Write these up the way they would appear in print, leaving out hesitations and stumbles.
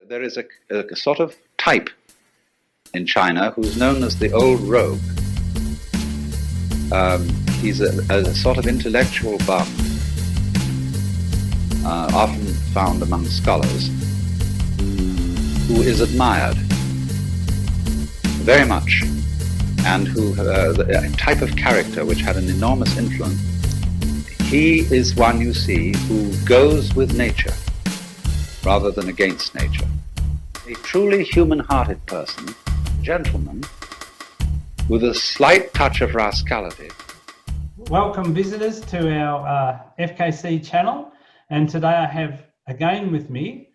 There is a sort of type in China who's known as the old rogue. He's a sort of intellectual bum, often found among scholars, who is admired very much, and who the type of character which had an enormous influence. He is one you see who goes with nature rather than against nature. A truly human-hearted person, gentleman, with a slight touch of rascality. Welcome visitors to our FKC channel, and today I have again with me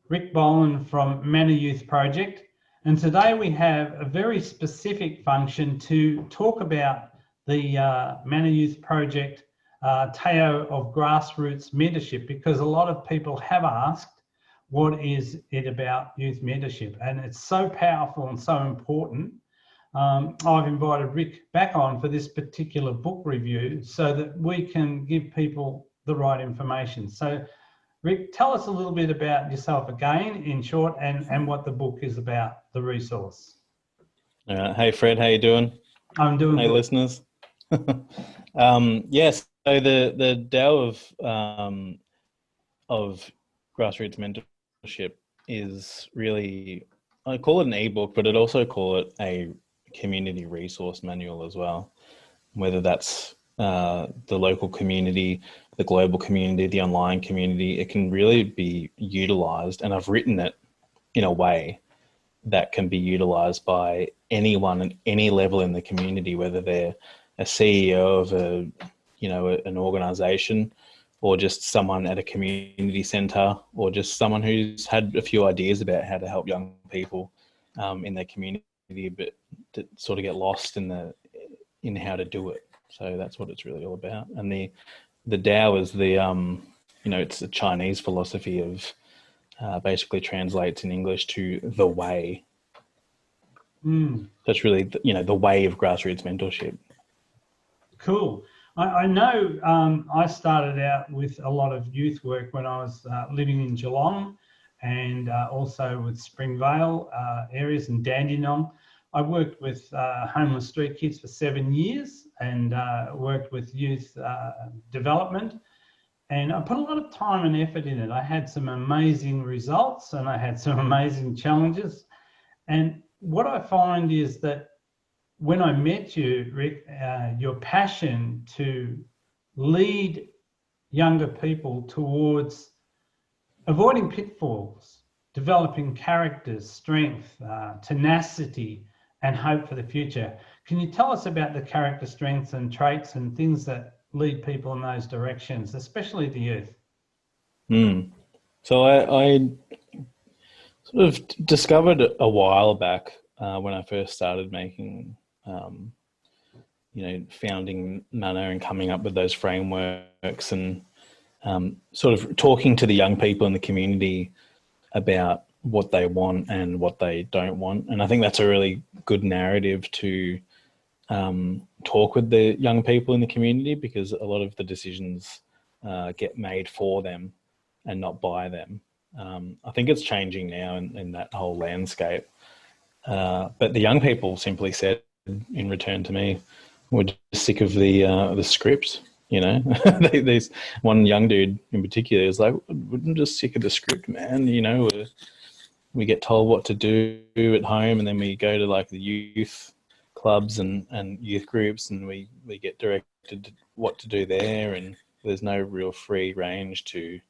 Rick Boland from Manor Youth Project, and today we have a very specific function to talk about the Manor Youth Project tale of Grassroots mentorship, because a lot of people have asked what is it about youth mentorship, and it's so powerful and so important. I've invited Rick back on for this particular book review so that we can give people the right information. So Rick, tell us a little bit about yourself again in short, and what the book is about, the resource. Hey Fred, how you doing? I'm doing Hey good. Listeners. Yes, so the DAO of Grassroots Mentorship is really, I call it an ebook, but I'd also call it a community resource manual as well. Whether that's the local community, the global community, the online community, it can really be utilized. And I've written it in a way that can be utilized by anyone at any level in the community, whether they're a CEO of an organization, or just someone at a community center, or just someone who's had a few ideas about how to help young people in their community, but to sort of get lost in how to do it. So that's what it's really all about. And the Tao is it's a Chinese philosophy of basically translates in English to the way. That's really the way of grassroots mentorship. Cool. I know I started out with a lot of youth work when I was living in Geelong, and also with Springvale areas and Dandenong. I worked with homeless street kids for 7 years, and worked with youth development. And I put a lot of time and effort in it. I had some amazing results and I had some amazing challenges. And what I find is that when I met you, Rick, your passion to lead younger people towards avoiding pitfalls, developing characters, strength, tenacity, and hope for the future. Can you tell us about the character strengths and traits and things that lead people in those directions, especially the youth? So I sort of discovered a while back when I first started making founding Manor and coming up with those frameworks, and sort of talking to the young people in the community about what they want and what they don't want. And I think that's a really good narrative to talk with the young people in the community, because a lot of the decisions get made for them and not by them. I think it's changing now in that whole landscape. But the young people simply said in return to me, we're just sick of the script. There's one young dude in particular is like, we're just sick of the script, man. We get told what to do at home, and then we go to like the youth clubs and youth groups, and we get directed to what to do there, and there's no real free range to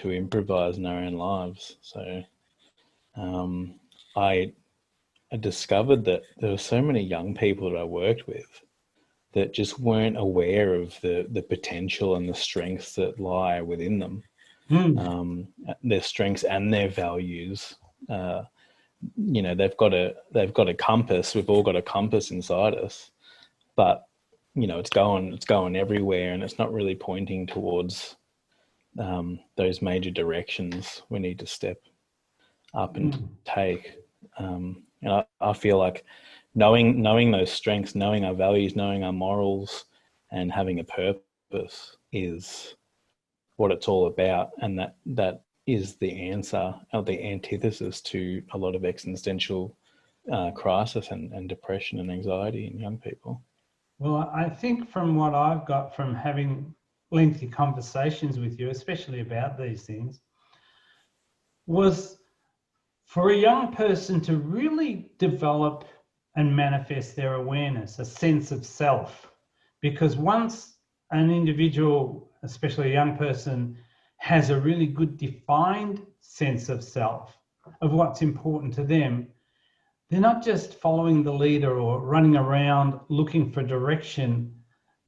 improvise in our own lives. So I discovered that there were so many young people that I worked with that just weren't aware of the potential and the strengths that lie within them, their strengths and their values. They've got a compass. We've all got a compass inside us, but it's going everywhere, and it's not really pointing towards those major directions we need to step up and take. And I feel like knowing those strengths, knowing our values, knowing our morals, and having a purpose is what it's all about. And that is the answer or the antithesis to a lot of existential crisis and depression and anxiety in young people. Well, I think from what I've got from having lengthy conversations with you, especially about these things, was for a young person to really develop and manifest their awareness, a sense of self. Because once an individual, especially a young person, has a really good defined sense of self, of what's important to them, they're not just following the leader or running around looking for direction.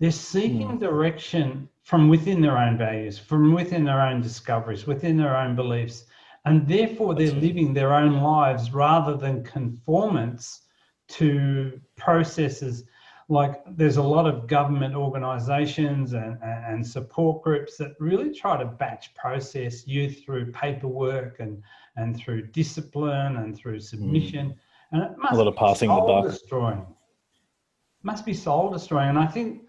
They're seeking direction from within their own values, from within their own discoveries, within their own beliefs. And therefore they're living their own lives rather than conformance to processes. Like there's a lot of government organisations and support groups that really try to batch process youth through paperwork and through discipline and through submission. And it must a lot of passing the buck. destroying. Must be soul destroying. And I think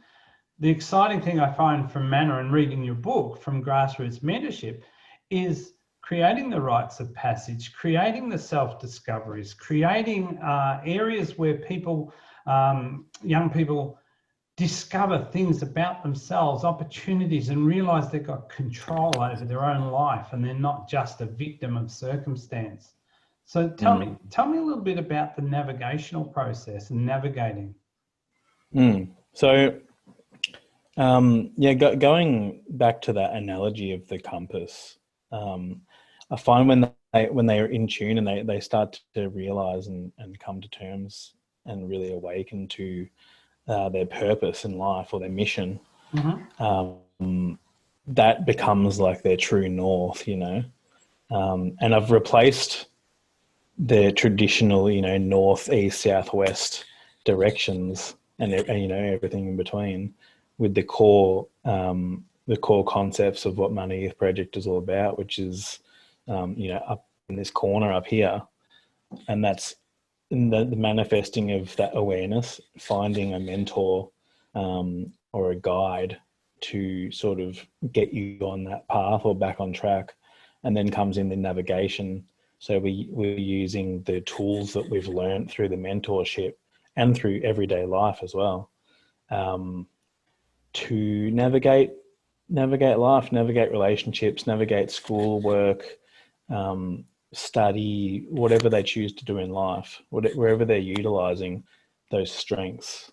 the exciting thing I find from Manna and reading your book, from Grassroots Mentorship, is creating the rites of passage, creating the self-discoveries, creating areas where people, young people, discover things about themselves, opportunities, and realise they've got control over their own life and they're not just a victim of circumstance. So tell me a little bit about the navigational process and navigating. So, going back to that analogy of the compass, I find when they are in tune and they start to realize and come to terms and really awaken to their purpose in life or their mission, that becomes like their true north, you know. And I've replaced the traditional, you know, north, east, southwest directions and you know, everything in between with the core concepts of what Money Youth Project is all about, which is, you know, up in this corner up here. And that's in the manifesting of that awareness, finding a mentor or a guide to sort of get you on that path or back on track. And then comes in the navigation. So we're using the tools that we've learned through the mentorship and through everyday life as well, to navigate life, navigate relationships, navigate school, work, study, whatever they choose to do in life, wherever they're utilizing those strengths.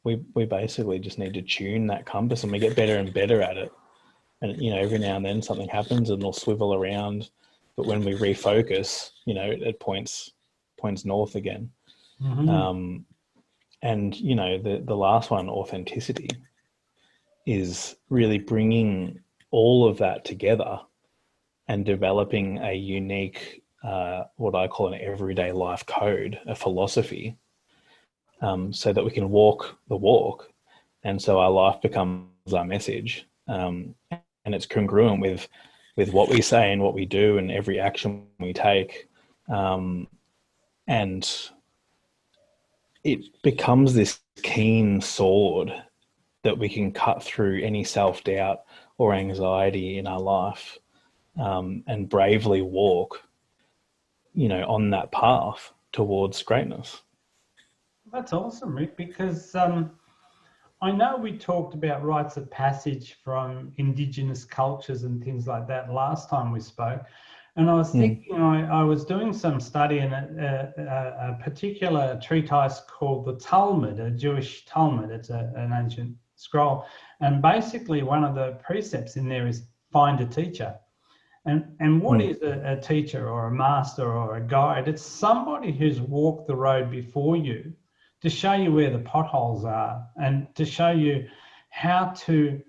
We basically just need to tune that compass, and we get better and better at it. And, you know, every now and then something happens and it'll swivel around. But when we refocus, you know, it points north again. And, you know, the last one, authenticity, is really bringing all of that together and developing a unique, what I call an everyday life code, a philosophy, so that we can walk the walk. And so our life becomes our message. And it's congruent with what we say and what we do and every action we take. And it becomes this keen sword that we can cut through any self-doubt or anxiety in our life, and bravely walk, you know, on that path towards greatness. That's awesome, Rick, because I know we talked about rites of passage from Indigenous cultures and things like that last time we spoke. And I was thinking, I was doing some study in a particular treatise called the Talmud, a Jewish Talmud. It's an ancient scroll. And basically one of the precepts in there is find a teacher. And what is a teacher or a master or a guide? It's somebody who's walked the road before you to show you where the potholes are and to show you how to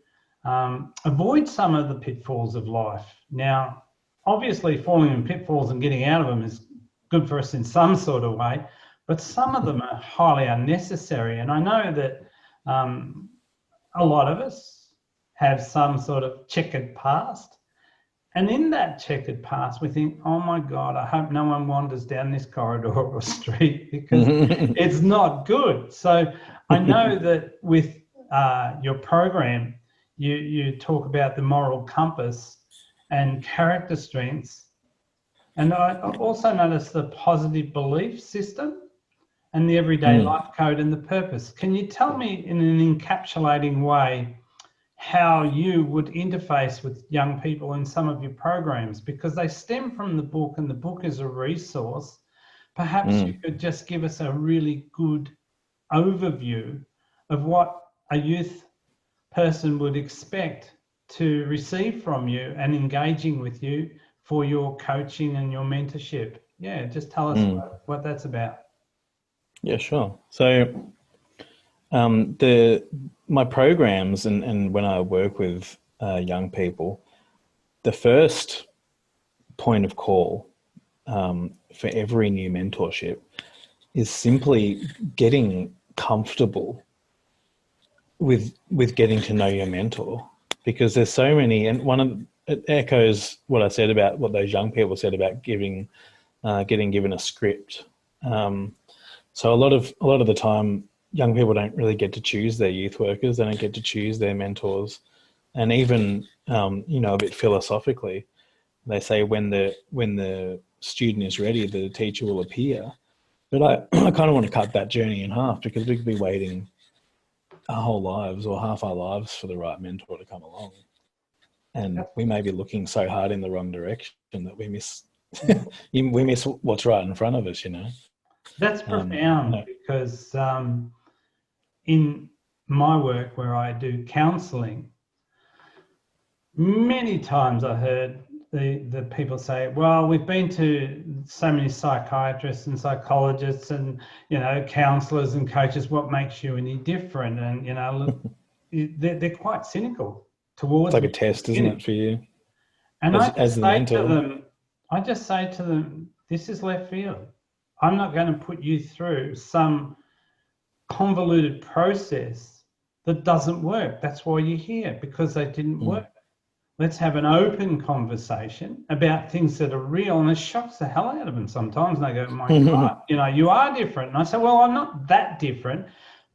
avoid some of the pitfalls of life. Now, obviously falling in pitfalls and getting out of them is good for us in some sort of way, but some of them are highly unnecessary. And I know that a lot of us have some sort of checkered past. And in that checkered past, we think, oh my God, I hope no one wanders down this corridor or street because it's not good. So I know that with your program, you talk about the moral compass and character strengths. And I also noticed the positive belief system and the everyday life code and the purpose. Can you tell me in an encapsulating way how you would interface with young people in some of your programs? Because they stem from the book, and the book is a resource. Perhaps you could just give us a really good overview of what a youth person would expect to receive from you and engaging with you for your coaching and your mentorship. Yeah, just tell us what that's about. Yeah, sure. So my programs and when I work with young people, the first point of call for every new mentorship is simply getting comfortable with getting to know your mentor, because there's so many, and it echoes what I said about what those young people said about getting given a script. So a lot of the time, young people don't really get to choose their youth workers. They don't get to choose their mentors, and even a bit philosophically, they say when the student is ready, the teacher will appear. But I kind of want to cut that journey in half, because we could be waiting our whole lives or half our lives for the right mentor to come along, and we may be looking so hard in the wrong direction that we miss what's right in front of us. That's profound, because in my work where I do counselling, many times I heard the people say, well, we've been to so many psychiatrists and psychologists and, counsellors and coaches, what makes you any different? And, they're quite cynical towards it's like a test, isn't it, for you? And I just say to them, this is left field. I'm not going to put you through some convoluted process that doesn't work. That's why you're here, because they didn't work. Let's have an open conversation about things that are real. And it shocks the hell out of them sometimes. And they go, my God, you are different. And I say, well, I'm not that different.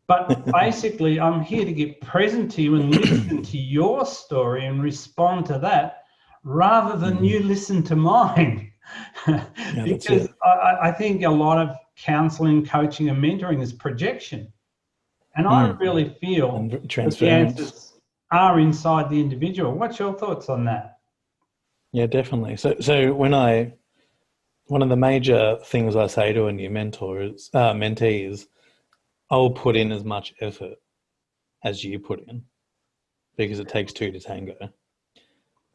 But basically, I'm here to get present to you and listen to your story and respond to that, rather than you listen to mine. Because I think a lot of counselling, coaching and mentoring is projection. And I really feel that the answers are inside the individual. What's your thoughts on that? Yeah, definitely. So one of the major things I say to a new mentee is, I'll put in as much effort as you put in, because it takes two to tango.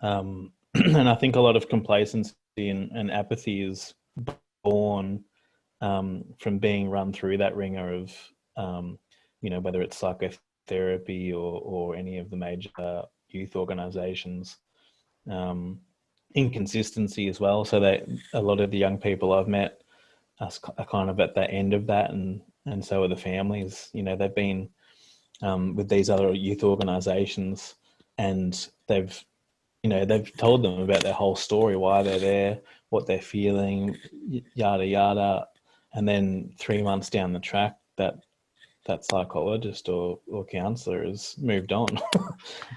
And I think a lot of complacency and apathy is born from being run through that ringer of, whether it's psychotherapy or any of the major youth organisations. Inconsistency as well, so that a lot of the young people I've met are kind of at the end of that, and so are the families. They've been with these other youth organisations, and they've told them about their whole story, why they're there, what they're feeling, yada yada, and then 3 months down the track, that psychologist or counsellor has moved on,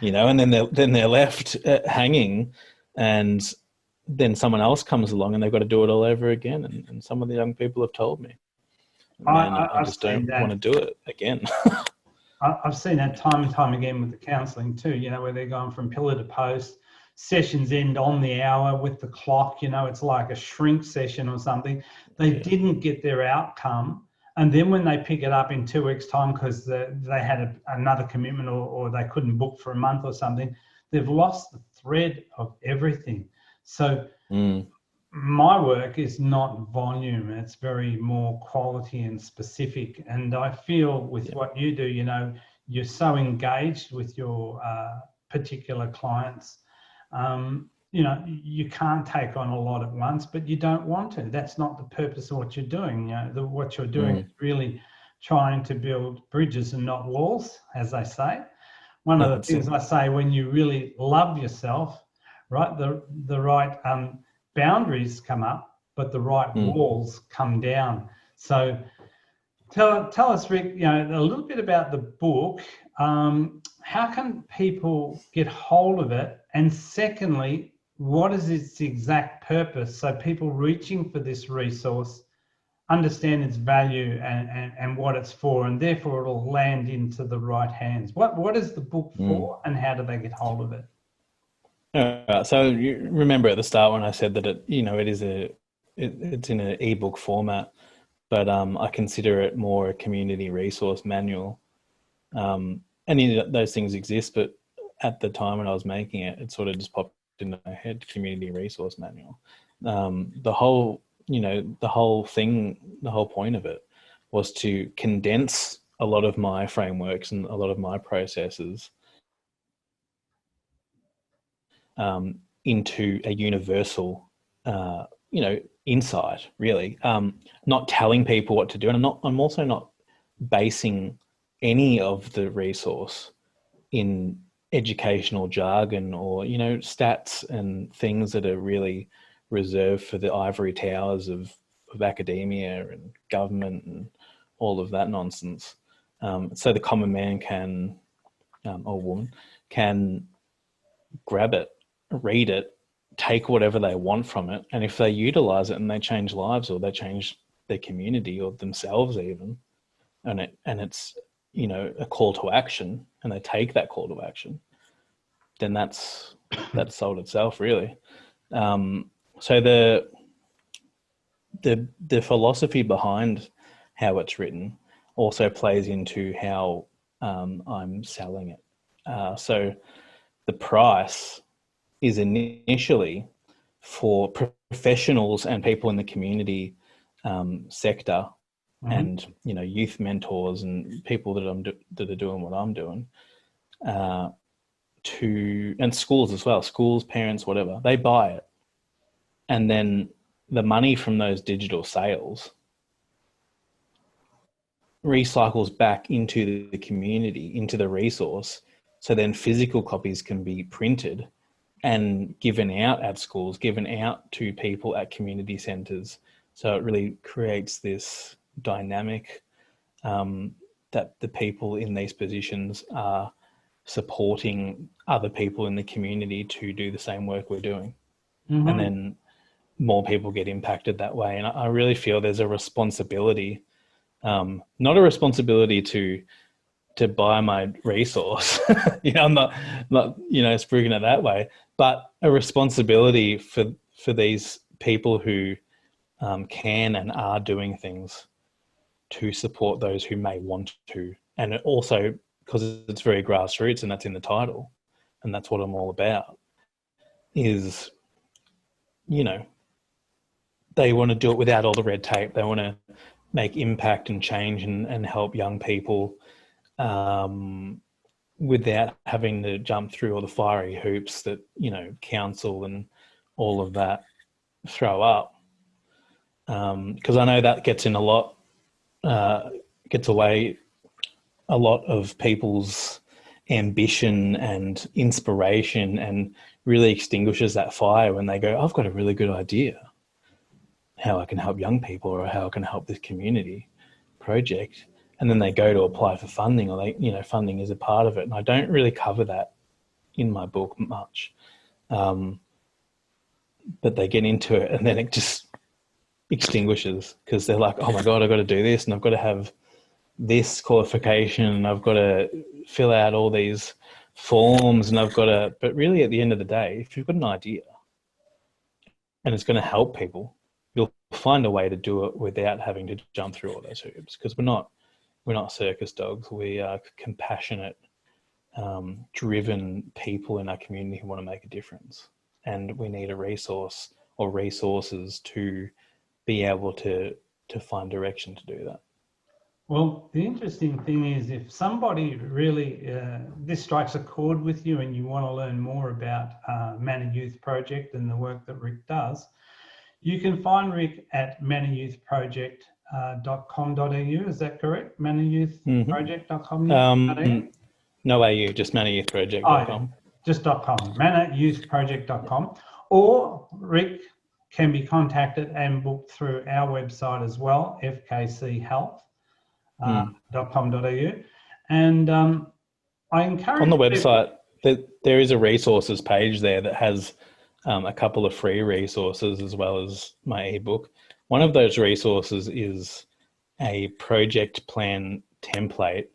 and then they're left hanging, and then someone else comes along and they've got to do it all over again. And some of the young people have told me, man, I just don't want to do it again. I've seen that time and time again with the counselling too, where they're going from pillar to post. Sessions end on the hour with the clock, it's like a shrink session or something. They didn't get their outcome. And then when they pick it up in 2 weeks' time because they had another commitment or they couldn't book for a month or something, they've lost the thread of everything. So my work is not volume. It's very more quality and specific. And I feel with what you do, you're so engaged with your particular clients. You can't take on a lot at once, but you don't want to. That's not the purpose of what you're doing. What you're doing is really trying to build bridges and not walls, as they say. One of the things I say, when you really love yourself, right, the right boundaries come up, but the right walls come down. So tell us, Rick, a little bit about the book. How can people get hold of it? And secondly, what is its exact purpose, so people reaching for this resource understand its value and what it's for, and therefore it'll land into the right hands. What is the book for, and how do they get hold of it? So you remember at the start when I said that it's in an ebook format, but I consider it more a community resource manual. And those things exist, but at the time when I was making it, it sort of just popped into my head, community resource manual. The whole thing, the whole point of it was to condense a lot of my frameworks and a lot of my processes into a universal, insight, really. Not telling people what to do. And I'm also not basing any of the resource in educational jargon or, stats and things that are really reserved for the ivory towers of academia and government and all of that nonsense. So the common man can, or woman, can grab it, read it, take whatever they want from it, and if they utilize it and they change lives or they change their community or themselves even, and it's a call to action, and they take that call to action, then that's sold itself, really. So the philosophy behind how it's written also plays into how I'm selling it. So the price is initially for professionals and people in the community sector, and youth mentors and people that are doing what I'm doing, and schools as well, schools, parents, whatever, they buy it, and then the money from those digital sales recycles back into the community, into the resource, so then physical copies can be printed and given out at schools, given out to people at community centres. So it really creates this dynamic that the people in these positions are supporting other people in the community to do the same work we're doing. And then more people get impacted that way. And I really feel there's a responsibility, not a responsibility to buy my resource. I'm not spruiking it that way, but a responsibility for these people who can and are doing things to support those who may want to. And it also, because it's very grassroots, and that's in the title, and that's what I'm all about, is, they want to do it without all the red tape. They want to make impact and change and help young people without having to jump through all the fiery hoops that, council and all of that throw up. Because I know that gets away a lot of people's ambition and inspiration, and really extinguishes that fire when they go, I've got a really good idea how I can help young people, or how I can help this community project. And then they go to apply for funding, or funding is a part of it. And I don't really cover that in my book much. But they get into it and then it just extinguishes, because they're like, oh my God, I've got to do this, and I've got to have this qualification, and I've got to fill out all these forms, and but really at the end of the day, if you've got an idea and it's going to help people, you'll find a way to do it without having to jump through all those hoops, because we're not circus dogs. We are compassionate, driven people in our community who want to make a difference. And we need a resource or resources to be able to find direction to do that. Well, the interesting thing is, if somebody really, this strikes a chord with you and you want to learn more about Manor Youth Project and the work that Rick does, you can find Rick at manoryouthproject.com.au. Is that correct? manoryouthproject.com.au? No AU, just manoryouthproject.com. Just .com, manoryouthproject.com. Or Rick can be contacted and booked through our website as well, fkchealth.com.au. And I encourage on the website, there is a resources page there that has a couple of free resources as well as my ebook. One of those resources is a project plan template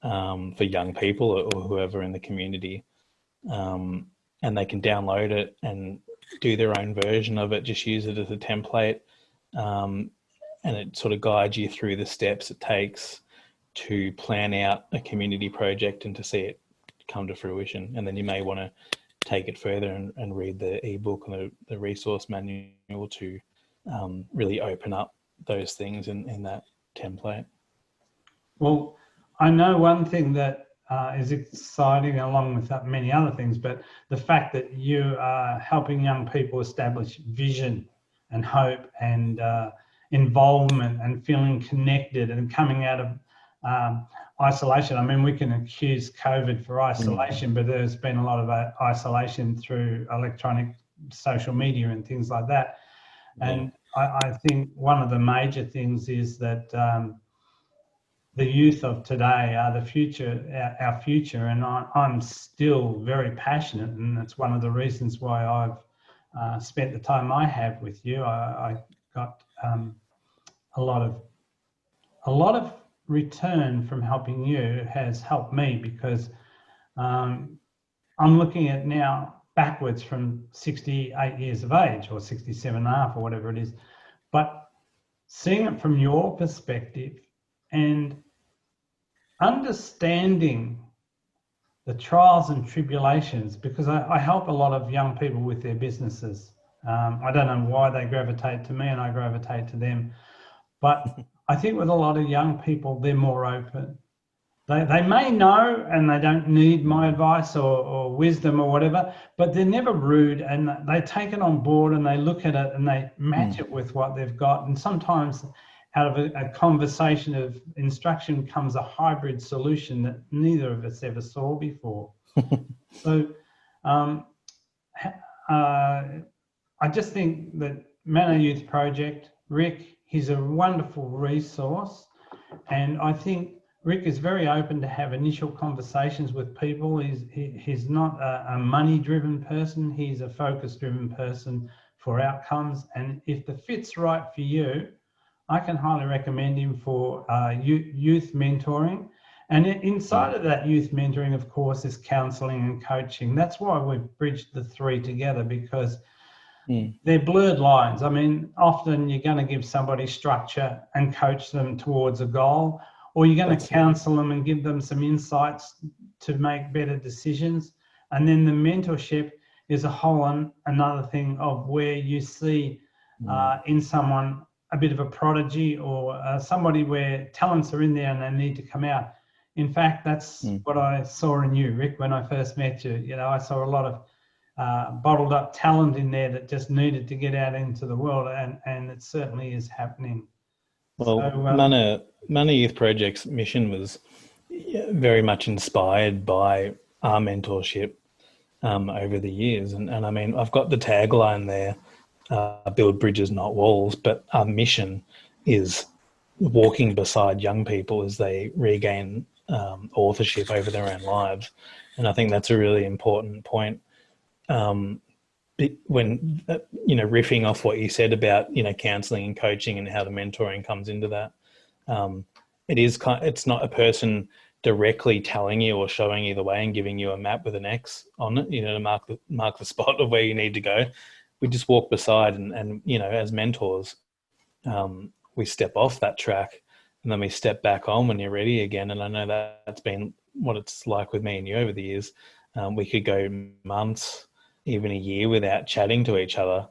for young people or whoever in the community. And they can download it and do their own version of it, just use it as a template. And it sort of guides you through the steps it takes to plan out a community project and to see it come to fruition. And then you may want to take it further and read the ebook and the resource manual to really open up those things in that template. Well, I know one thing that is exciting along with many other things, but the fact that you are helping young people establish vision and hope and involvement and feeling connected and coming out of isolation. I mean, we can accuse COVID for isolation, but there's been a lot of isolation through electronic social media and things like that. And I think one of the major things is that the youth of today are the future, our future, and I'm still very passionate, and that's one of the reasons why I've spent the time I have with you. I got a lot of return from helping you has helped me, because I'm looking at now backwards from 68 years of age or 67 and a half or whatever it is, but seeing it from your perspective and understanding the trials and tribulations, because I help a lot of young people with their businesses. I don't know why they gravitate to me and I gravitate to them, but I think with a lot of young people, they're more open. They may know and they don't need my advice or wisdom or whatever, but they're never rude, and they take it on board and they look at it and they match it with what they've got. And sometimes out of a conversation of instruction comes a hybrid solution that neither of us ever saw before. So I just think that Manor Youth Project, Rick, he's a wonderful resource, and I think Rick is very open to have initial conversations with people. He's not a money-driven person. He's a focus-driven person for outcomes. And if the fit's right for you, I can highly recommend him for youth mentoring. And inside of that youth mentoring, of course, is counselling and coaching. That's why we've bridged the three together, because they're blurred lines. I mean, often you're going to give somebody structure and coach them towards a goal, or you're going to counsel them and give them some insights to make better decisions. And then the mentorship is a whole another thing of where you see in someone a bit of a prodigy, or somebody where talents are in there and they need to come out. In fact, that's what I saw in you, Rick, when I first met you. You know, I saw a lot of bottled up talent in there that just needed to get out into the world, and it certainly is happening. Well, so, Manor Youth Project's mission was very much inspired by our mentorship over the years. And I mean, I've got the tagline there, build bridges, not walls, but our mission is walking beside young people as they regain authorship over their own lives. And I think that's a really important point. When, riffing off what you said about, counselling and coaching and how the mentoring comes into that, it's not a person directly telling you or showing you the way and giving you a map with an X on it, to mark the spot of where you need to go. We just walk beside and as mentors, we step off that track and then we step back on when you're ready again. And I know that's been what it's like with me and you over the years. We could go months, even a year without chatting to each other.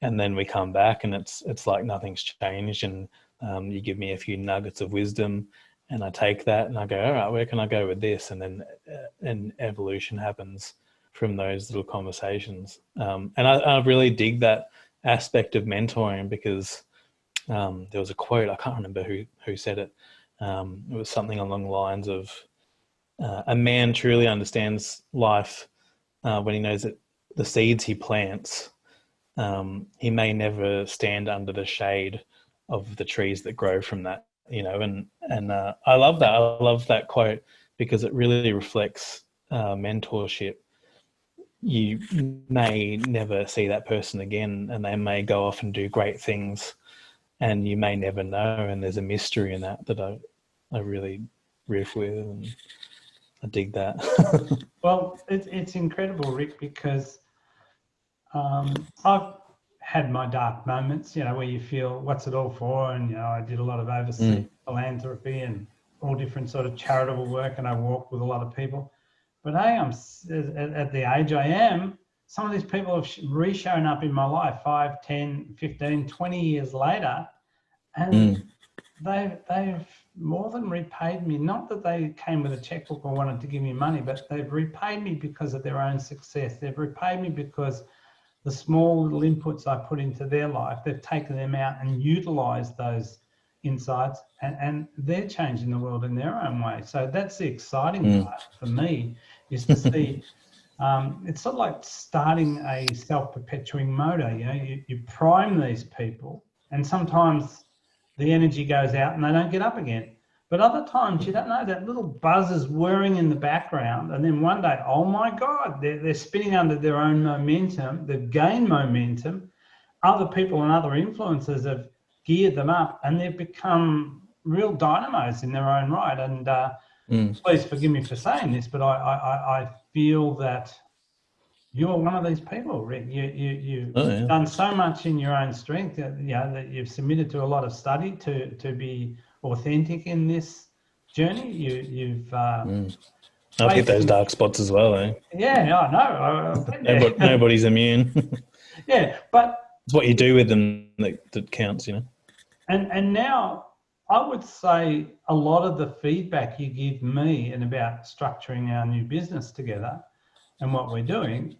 And then we come back and it's like nothing's changed. And you give me a few nuggets of wisdom and I take that and I go, all right, where can I go with this? And then an evolution happens from those little conversations. And I really dig that aspect of mentoring, because there was a quote, I can't remember who said it. It was something along the lines of, a man truly understands life when he knows that the seeds he plants, he may never stand under the shade of the trees that grow from that, and I love that. I love that quote because it really reflects mentorship. you may never see that person again, and they may go off and do great things, and you may never know. And there's a mystery in that I really riff with, and I dig that. Well, it's incredible, Rick, because I've had my dark moments, where you feel, what's it all for? And, I did a lot of overseas philanthropy and all different sort of charitable work, and I walk with a lot of people. But hey, I'm at the age I am, some of these people have re-shown up in my life 5, 10, 15, 20 years later, and they've more than repaid me. Not that they came with a checkbook or wanted to give me money, but they've repaid me because of their own success. They've repaid me because the small little inputs I put into their life, they've taken them out and utilised those insights, and they're changing the world in their own way. So that's the exciting part for me, is to see. It's sort of like starting a self-perpetuating motor. You prime these people, and sometimes the energy goes out and they don't get up again. But other times you don't know, that little buzz is whirring in the background, and then one day, oh my God, they're spinning under their own momentum. They've gained momentum. Other people and other influences have geared them up, and they've become real dynamos in their own right. And please forgive me for saying this, but I feel that you're one of these people, Rick. You've done so much in your own strength, that you've submitted to a lot of study to be authentic in this journey. I've hit those dark spots as well, eh? Yeah, I know. Nobody's immune. Yeah, but it's what you do with them that counts, And now I would say a lot of the feedback you give me and about structuring our new business together and what we're doing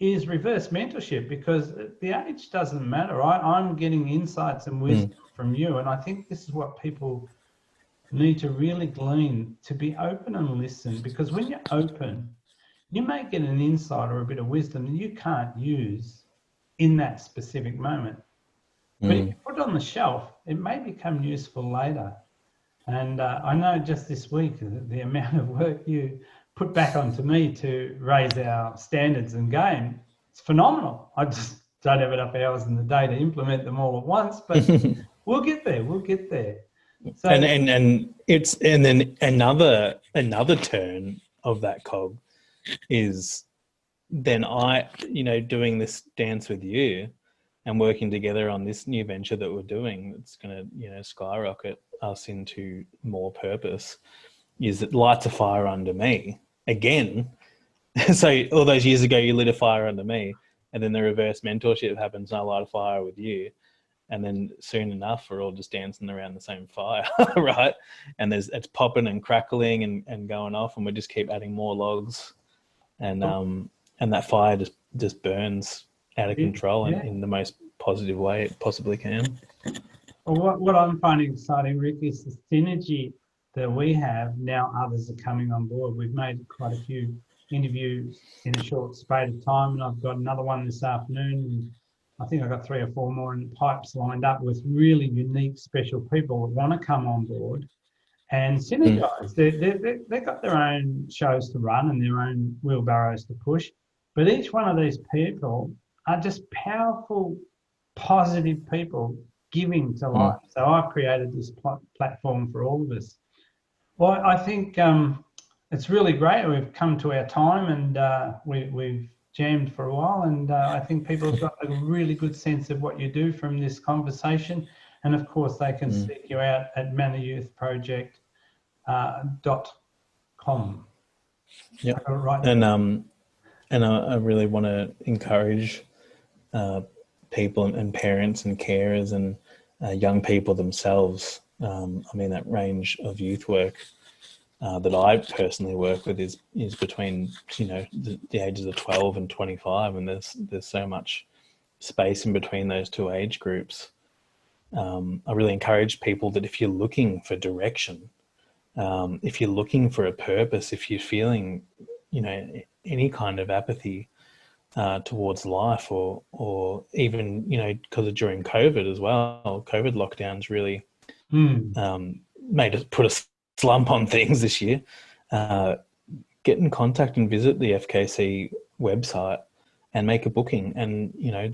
is reverse mentorship, because the age doesn't matter. I'm getting insights and wisdom from you, and I think this is what people need to really glean, to be open and listen, because when you're open, you may get an insight or a bit of wisdom that you can't use in that specific moment. But if you put it on the shelf, it may become useful later. And I know just this week, the amount of work you put back onto me to raise our standards and game, it's phenomenal. I just don't have enough hours in the day to implement them all at once, but we'll get there. So, and then another turn of that cog is then doing this dance with you and working together on this new venture that we're doing, that's going to, skyrocket us into more purpose, is it lights a fire under me again. So all those years ago, you lit a fire under me, and then the reverse mentorship happens and I light a fire with you. And then soon enough, we're all just dancing around the same fire, right? And it's popping and crackling and going off, and we just keep adding more logs, and that fire just burns out of control in the most positive way it possibly can. Well, what I'm finding exciting, Rick, is the synergy that we have now. Others are coming on board. We've made quite a few interviews in a short space of time, and I've got another one this afternoon. And I think I've got 3 or 4 more in the pipes lined up with really unique, special people that want to come on board and synergize. They've got their own shows to run and their own wheelbarrows to push, but each one of these people are just powerful, positive people giving to life. So I've created this platform for all of us. Well, I think it's really great. We've come to our time, and we've jammed for a while, and I think people have got a really good sense of what you do from this conversation. And of course, they can seek you out at manayouthproject.com. Yep. Right. And I really want to encourage people and parents and carers and young people themselves. That range of youth work that I personally work with is between the ages of 12 and 25, and there's so much space in between those two age groups. I really encourage people that if you're looking for direction, if you're looking for a purpose, if you're feeling any kind of apathy towards life, or even because during COVID as well, COVID lockdowns really made us put a slump on things this year. Get in contact and visit the FKC website and make a booking. And, you know,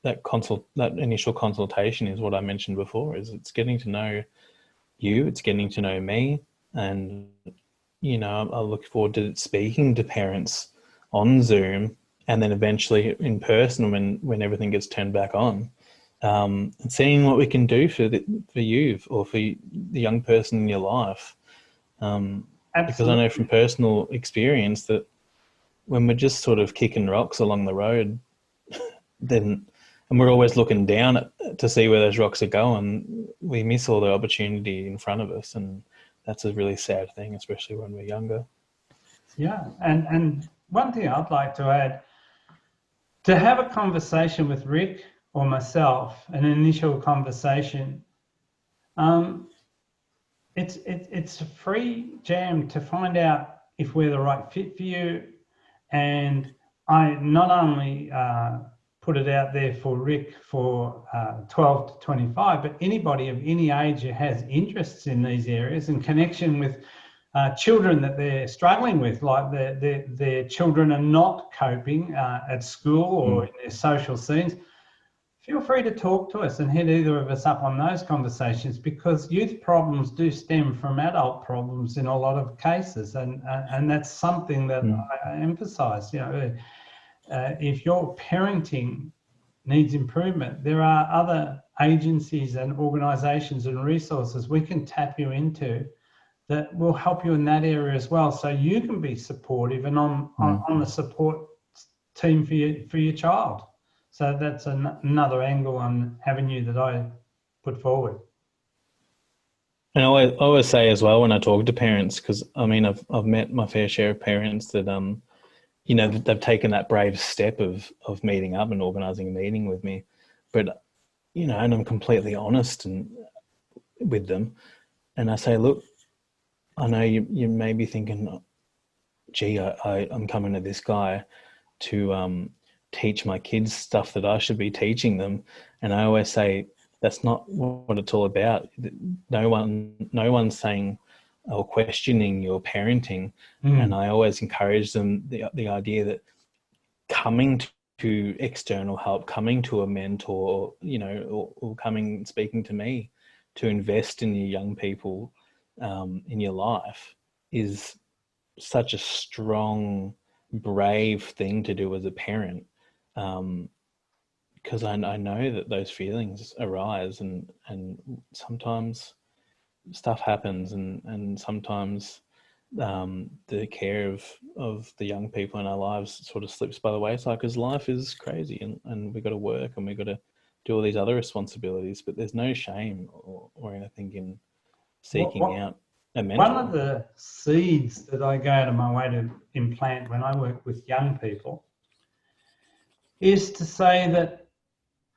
that initial consultation is what I mentioned before, is it's getting to know you, it's getting to know me. And, you know, I look forward to speaking to parents on Zoom and then eventually in person when everything gets turned back on. And seeing what we can do for you or for the young person in your life. Because I know from personal experience that when we're just sort of kicking rocks along the road, and we're always looking down to see where those rocks are going, we miss all the opportunity in front of us. And that's a really sad thing, especially when we're younger. Yeah. And one thing I'd like to add, to have a conversation with Rick or myself, an initial conversation, it's a free jam to find out if we're the right fit for you. And I not only put it out there for Rick for 12 to 25, but anybody of any age who has interests in these areas and connection with children that they're struggling with, like their children are not coping at school or in their social scenes. Feel free to talk to us and hit either of us up on those conversations, because youth problems do stem from adult problems in a lot of cases, and that's something that I emphasize. You know, if your parenting needs improvement, there are other agencies and organisations and resources we can tap you into that will help you in that area as well, so you can be supportive and on the support team for your child. So that's another angle on avenue that I put forward. And I always say as well when I talk to parents, because I mean I've met my fair share of parents that you know, they've taken that brave step of meeting up and organising a meeting with me, but you know, and I'm completely honest with them, and I say, look, I know you may be thinking, gee, I'm coming to this guy to teach my kids stuff that I should be teaching them. And I always say, that's not what it's all about. No one's saying or questioning your parenting. And I always encourage them the idea that coming to external help, coming to a mentor, you know, or coming speaking to me to invest in your young people in your life is such a strong, brave thing to do as a parent. Because I know that those feelings arise and sometimes stuff happens and sometimes the care of the young people in our lives sort of slips by the wayside, because life is crazy and we've got to work and we've got to do all these other responsibilities, but there's no shame or anything in seeking out a mentor. One of the seeds that I go out of my way to implant when I work with young people is to say that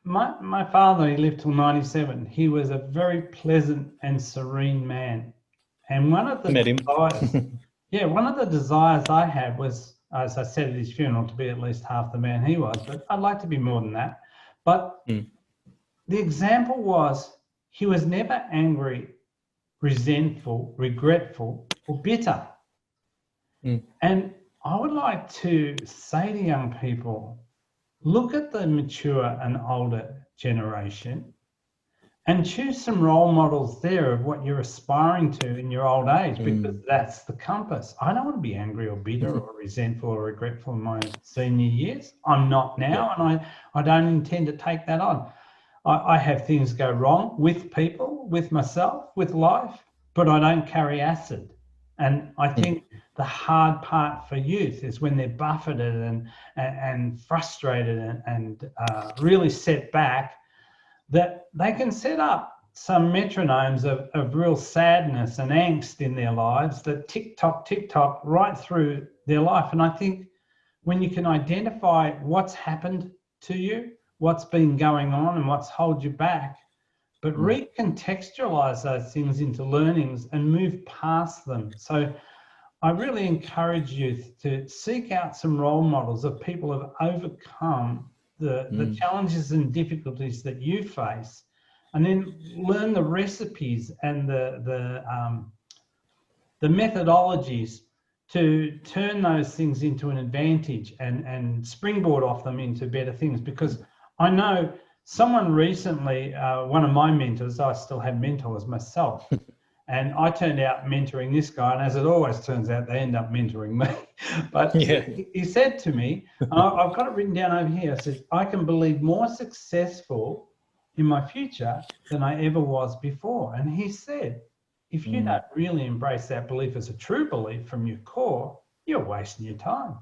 my father, he lived till 97. He was a very pleasant and serene man. And one of the desires, one of the desires I had was, as I said at his funeral, to be at least half the man he was, but I'd like to be more than that. But the example was, he was never angry, resentful, regretful, or bitter. And I would like to say to young people, look at the mature and older generation and choose some role models there of what you're aspiring to in your old age, because that's the compass. I don't want to be angry or bitter or resentful or regretful in my senior years. I'm not now, and I don't intend to take that on. I have things go wrong with people, with myself, with life, but I don't carry acid. And I think the hard part for youth is when they're buffeted and frustrated and really set back, that they can set up some metronomes of real sadness and angst in their lives that tick-tock right through their life. And I think when you can identify what's happened to you, what's been going on and what's held you back, but recontextualize those things into learnings and move past them. So I really encourage youth to seek out some role models of people who have overcome the challenges and difficulties that you face, and then learn the recipes and the methodologies to turn those things into an advantage and springboard off them into better things. Because I know someone recently, one of my mentors, I still have mentors myself, and I turned out mentoring this guy, and as it always turns out, they end up mentoring me. But Yeah. he said to me, and I've got it written down over here, it says, I can believe more successful in my future than I ever was before. And he said, if you don't really embrace that belief as a true belief from your core, you're wasting your time.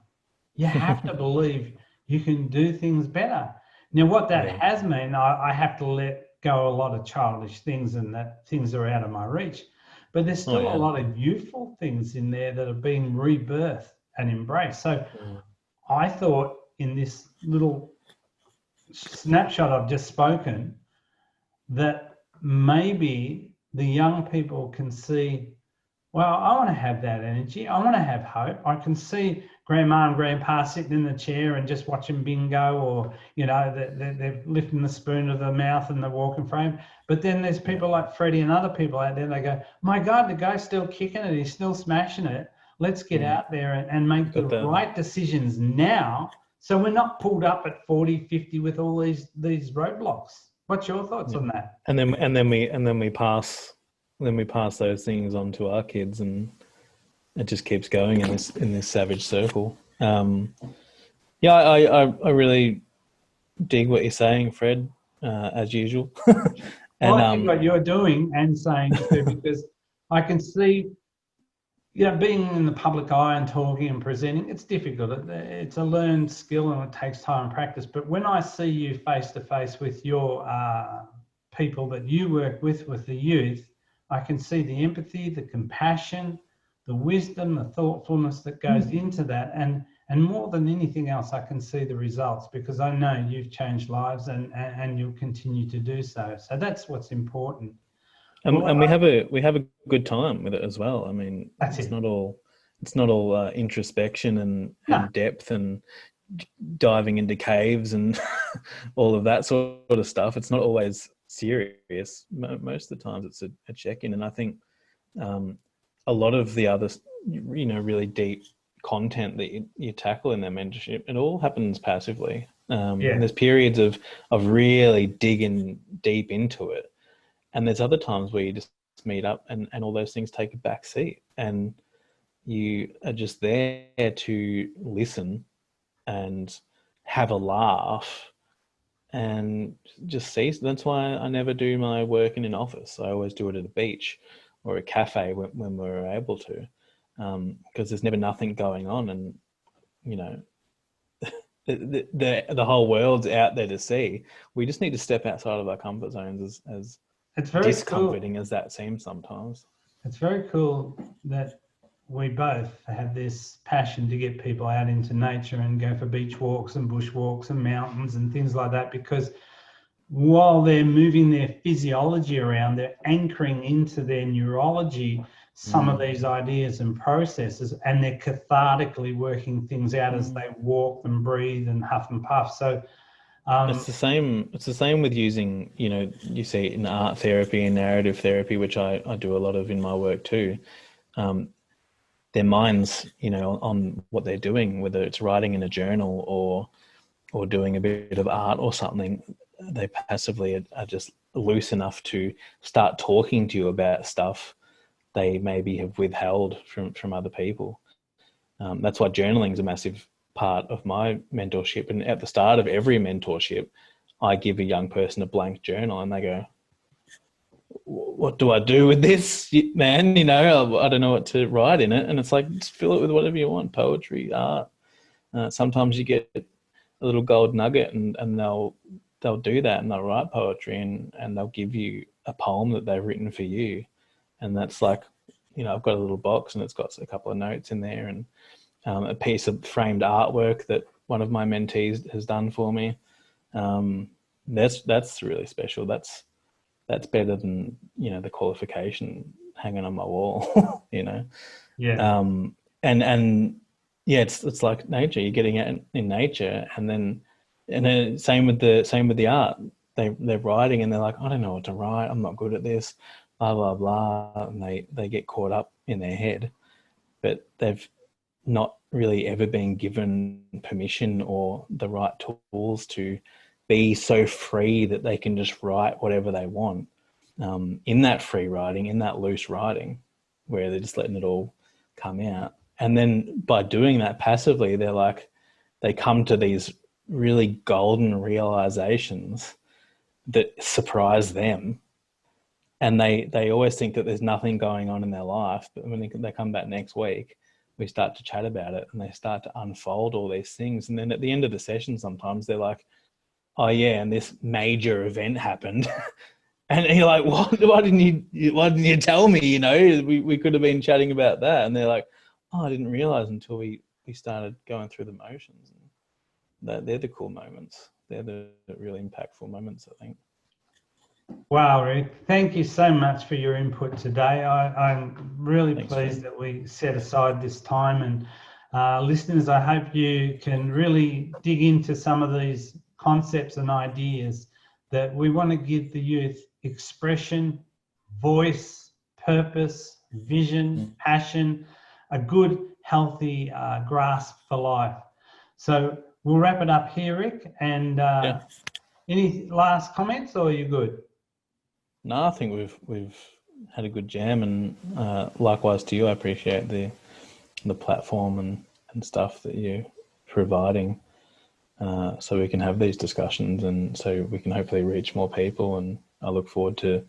You have to believe you can do things better. Now, what that has meant, I have to let go a lot of childish things, and that things are out of my reach. But there's still a lot of youthful things in there that are being rebirthed and embraced. So I thought in this little snapshot I've just spoken, that maybe the young people can see, well, I want to have that energy. I want to have hope. I can see grandma and grandpa sitting in the chair and just watching bingo, or, you know, they're lifting the spoon to the mouth and the walking frame. But then there's people like Freddie and other people out there, they go, my God, the guy's still kicking it. He's still smashing it. Let's get out there and make the right decisions now, so we're not pulled up at 40, 50 with all these roadblocks. What's your thoughts on that? And then we pass those things on to our kids, and it just keeps going in this savage circle. I really dig what you're saying, Fred, as usual. And I think what you're doing and saying too, because I can see, you know, being in the public eye and talking and presenting, it's difficult. It's a learned skill and it takes time and practice. But when I see you face to face with your people that you work with the youth, I can see the empathy, the compassion, the wisdom, the thoughtfulness that goes into that. And more than anything else, I can see the results, because I know you've changed lives and you'll continue to do so. So that's what's important. And we have a good time with it as well. I mean, it's not all introspection and depth and diving into caves and all of that sort of stuff. It's not always serious. Most of the times it's a check-in. And I think a lot of the other, you know, really deep content that you tackle in their mentorship, it all happens passively. And there's periods of really digging deep into it. And there's other times where you just meet up and all those things take a back seat, and you are just there to listen and have a laugh and just see. That's why I never do my work in an office. I always do it at a beach or a cafe when we're able to, because there's never nothing going on, and, you know, the whole world's out there to see. We just need to step outside of our comfort zones, as it's very discomforting as that seems sometimes. It's very cool that we both have this passion to get people out into nature and go for beach walks and bush walks and mountains and things like that, because while they're moving their physiology around, they're anchoring into their neurology some of these ideas and processes, and they're cathartically working things out as they walk and breathe and huff and puff. So it's the same with using, you know, you see in art therapy and narrative therapy, which I do a lot of in my work too. Their minds, you know, on what they're doing, whether it's writing in a journal or doing a bit of art or something, they passively are just loose enough to start talking to you about stuff they maybe have withheld from other people. That's why journaling is a massive part of my mentorship. And at the start of every mentorship, I give a young person a blank journal, and they go, what do I do with this, man? You know, I don't know what to write in it. And it's like, just fill it with whatever you want, poetry, art. Sometimes you get a little gold nugget, and they'll do that, and they'll write poetry, and they'll give you a poem that they've written for you. And that's like, you know, I've got a little box and it's got a couple of notes in there, and a piece of framed artwork that one of my mentees has done for me. That's really special. That's better than, you know, the qualification hanging on my wall, you know? Yeah. And yeah, it's like nature. You're getting out in nature, and then same with the art. They're writing and they're like, I don't know what to write. I'm not good at this, blah, blah, blah. And they get caught up in their head, but they've not really ever being given permission or the right tools to be so free that they can just write whatever they want, in that free writing, in that loose writing, where they're just letting it all come out. And then by doing that passively, they come to these really golden realizations that surprise them. And they always think that there's nothing going on in their life. But when they come back next week, we start to chat about it and they start to unfold all these things. And then at the end of the session, sometimes they're like, oh yeah, and this major event happened. And you're like, what? Why didn't you tell me? You know, we could have been chatting about that. And they're like, oh, I didn't realize until we started going through the motions. And they're the cool moments. They're the really impactful moments, I think. Wow, Rick, thank you so much for your input today. I'm really pleased that we set aside this time, and listeners, I hope you can really dig into some of these concepts and ideas that we want to give the youth expression, voice, purpose, vision, passion, a good, healthy grasp for life. So we'll wrap it up here, Rick, and any last comments, or are you good? No, I think we've had a good jam, and likewise to you. I appreciate the platform and stuff that you're providing, so we can have these discussions, and so we can hopefully reach more people. And I look forward to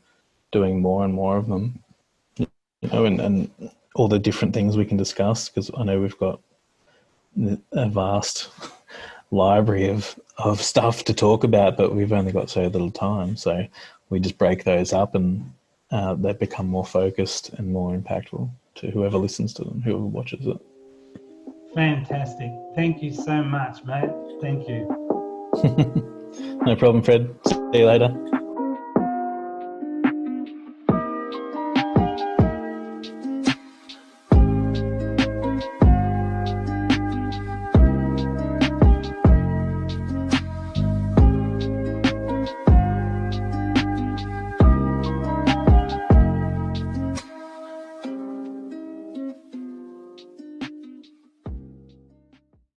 doing more and more of them, you know, and all the different things we can discuss, because I know we've got a vast library of stuff to talk about, but we've only got so little time. So we just break those up, and they become more focused and more impactful to whoever listens to them, whoever watches it. Fantastic. Thank you so much, mate. Thank you. No problem, Fred. See you later.